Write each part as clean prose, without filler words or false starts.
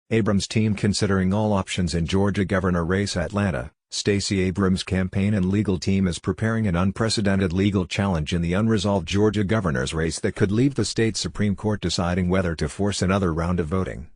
Abrams' team considering all options in Georgia governor race. Atlanta, Stacey Abrams' campaign and legal team is preparing an unprecedented legal challenge in the unresolved Georgia governor's race that could leave the state Supreme Court deciding whether to force another round of voting.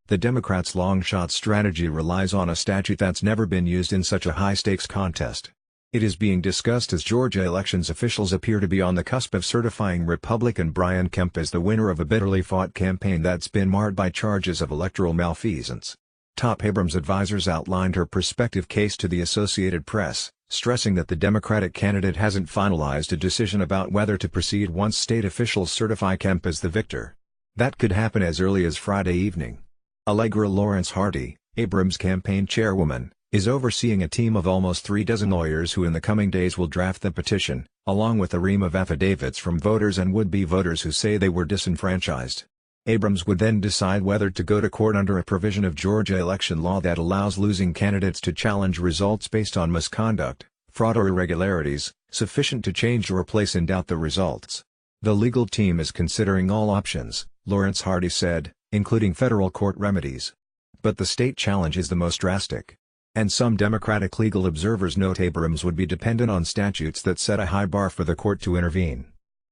The Democrats' long-shot strategy relies on a statute that's never been used in such a high-stakes contest. It is being discussed as Georgia elections officials appear to be on the cusp of certifying Republican Brian Kemp as the winner of a bitterly fought campaign that's been marred by charges of electoral malfeasance. Top Abrams advisors outlined her prospective case to the Associated Press, stressing that the Democratic candidate hasn't finalized a decision about whether to proceed once state officials certify Kemp as the victor. That could happen as early as Friday evening. Allegra Lawrence Hardy, Abrams' campaign chairwoman, is overseeing a team of almost 36 lawyers who in the coming days will draft the petition, along with a ream of affidavits from voters and would-be voters who say they were disenfranchised. Abrams would then decide whether to go to court under a provision of Georgia election law that allows losing candidates to challenge results based on misconduct, fraud or irregularities, sufficient to change or place in doubt the results. The legal team is considering all options, Lawrence Hardy said, including federal court remedies. But the state challenge is the most drastic. And some Democratic legal observers note Abrams would be dependent on statutes that set a high bar for the court to intervene.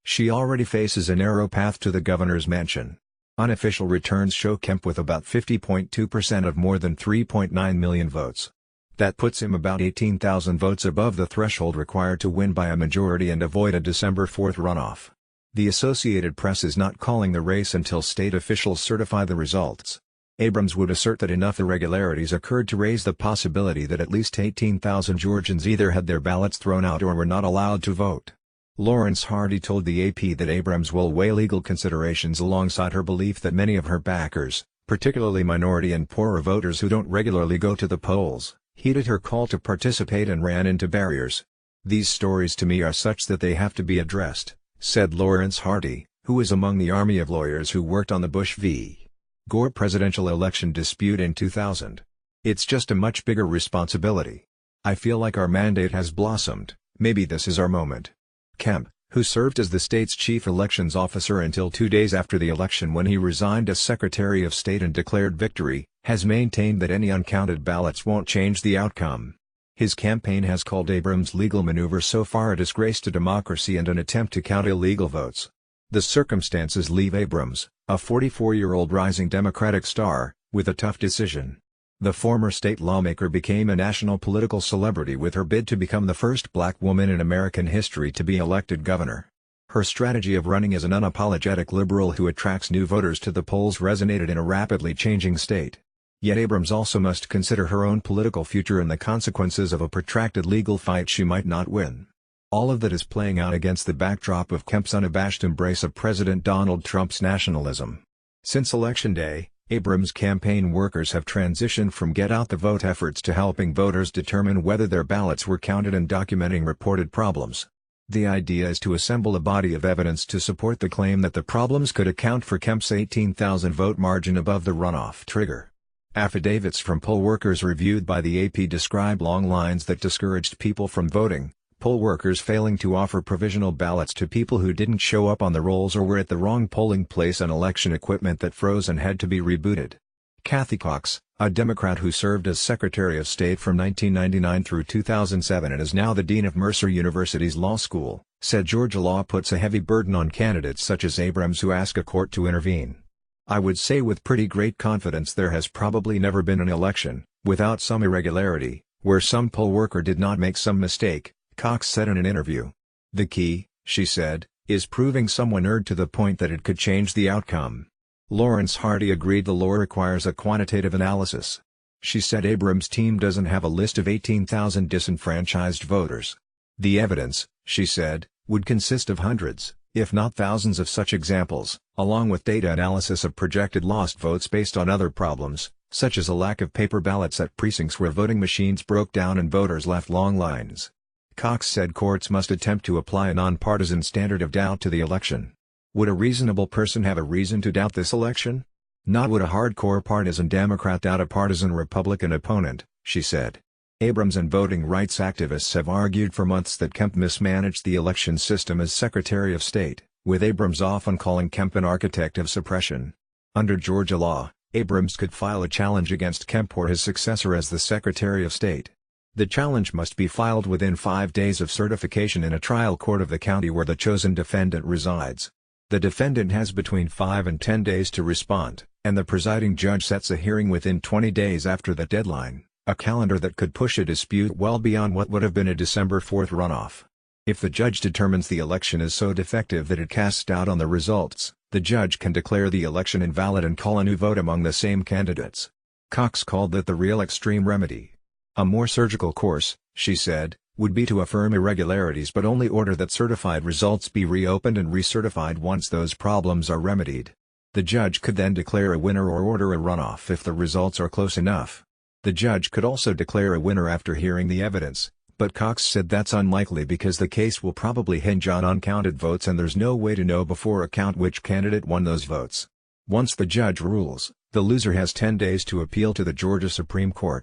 She already faces a narrow path to the governor's mansion. Unofficial returns show Kemp with about 50.2% of more than 3.9 million votes. That puts him about 18,000 votes above the threshold required to win by a majority and avoid a December 4 runoff. The Associated Press is not calling the race until state officials certify the results. Abrams would assert that enough irregularities occurred to raise the possibility that at least 18,000 Georgians either had their ballots thrown out or were not allowed to vote. Lawrence Hardy told the AP that Abrams will weigh legal considerations alongside her belief that many of her backers, particularly minority and poorer voters who don't regularly go to the polls, heeded her call to participate and ran into barriers. "These stories to me are such that they have to be addressed," said Lawrence Hardy, who is among the army of lawyers who worked on the Bush v. Gore presidential election dispute in 2000. "It's just a much bigger responsibility. I feel like our mandate has blossomed, maybe this is our moment." Kemp, who served as the state's chief elections officer until 2 days after the election when he resigned as Secretary of State and declared victory, has maintained that any uncounted ballots won't change the outcome. His campaign has called Abrams' legal maneuver so far a disgrace to democracy and an attempt to count illegal votes. The circumstances leave Abrams, a 44-year-old rising Democratic star, with a tough decision. The former state lawmaker became a national political celebrity with her bid to become the first black woman in American history to be elected governor. Her strategy of running as an unapologetic liberal who attracts new voters to the polls resonated in a rapidly changing state. Yet Abrams also must consider her own political future and the consequences of a protracted legal fight she might not win. All of that is playing out against the backdrop of Kemp's unabashed embrace of President Donald Trump's nationalism. Since Election Day, Abrams' campaign workers have transitioned from get-out-the-vote efforts to helping voters determine whether their ballots were counted and documenting reported problems. The idea is to assemble a body of evidence to support the claim that the problems could account for Kemp's 18,000 vote margin above the runoff trigger. Affidavits from poll workers reviewed by the AP describe long lines that discouraged people from voting, poll workers failing to offer provisional ballots to people who didn't show up on the rolls or were at the wrong polling place, and election equipment that froze and had to be rebooted. Kathy Cox, a Democrat who served as Secretary of State from 1999 through 2007 and is now the Dean of Mercer University's Law School, said Georgia law puts a heavy burden on candidates such as Abrams who ask a court to intervene. "I would say with pretty great confidence there has probably never been an election, without some irregularity, where some poll worker did not make some mistake," Cox said in an interview. "The key," she said, "is proving someone erred to the point that it could change the outcome." Lawrence Hardy agreed the law requires a quantitative analysis. She said Abrams' team doesn't have a list of 18,000 disenfranchised voters. "The evidence," she said, "would consist of hundreds, if not thousands of such examples, along with data analysis of projected lost votes based on other problems, such as a lack of paper ballots at precincts where voting machines broke down and voters left long lines." Cox said courts must attempt to apply a nonpartisan standard of doubt to the election. Would a reasonable person have a reason to doubt this election? Not would a hardcore partisan Democrat doubt a partisan Republican opponent, she said. Abrams and voting rights activists have argued for months that Kemp mismanaged the election system as Secretary of State, with Abrams often calling Kemp an architect of suppression. Under Georgia law, Abrams could file a challenge against Kemp or his successor as the Secretary of State. The challenge must be filed within 5 days of certification in a trial court of the county where the chosen defendant resides. The defendant has between 5 and 10 days to respond, and the presiding judge sets a hearing within 20 days after the deadline, a calendar that could push a dispute well beyond what would have been a December 4 runoff. If the judge determines the election is so defective that it casts doubt on the results, the judge can declare the election invalid and call a new vote among the same candidates. Cox called that the real extreme remedy. A more surgical course, she said, would be to affirm irregularities but only order that certified results be reopened and recertified once those problems are remedied. The judge could then declare a winner or order a runoff if the results are close enough. The judge could also declare a winner after hearing the evidence, but Cox said that's unlikely because the case will probably hinge on uncounted votes and there's no way to know before a count which candidate won those votes. Once the judge rules, the loser has 10 days to appeal to the Georgia Supreme Court.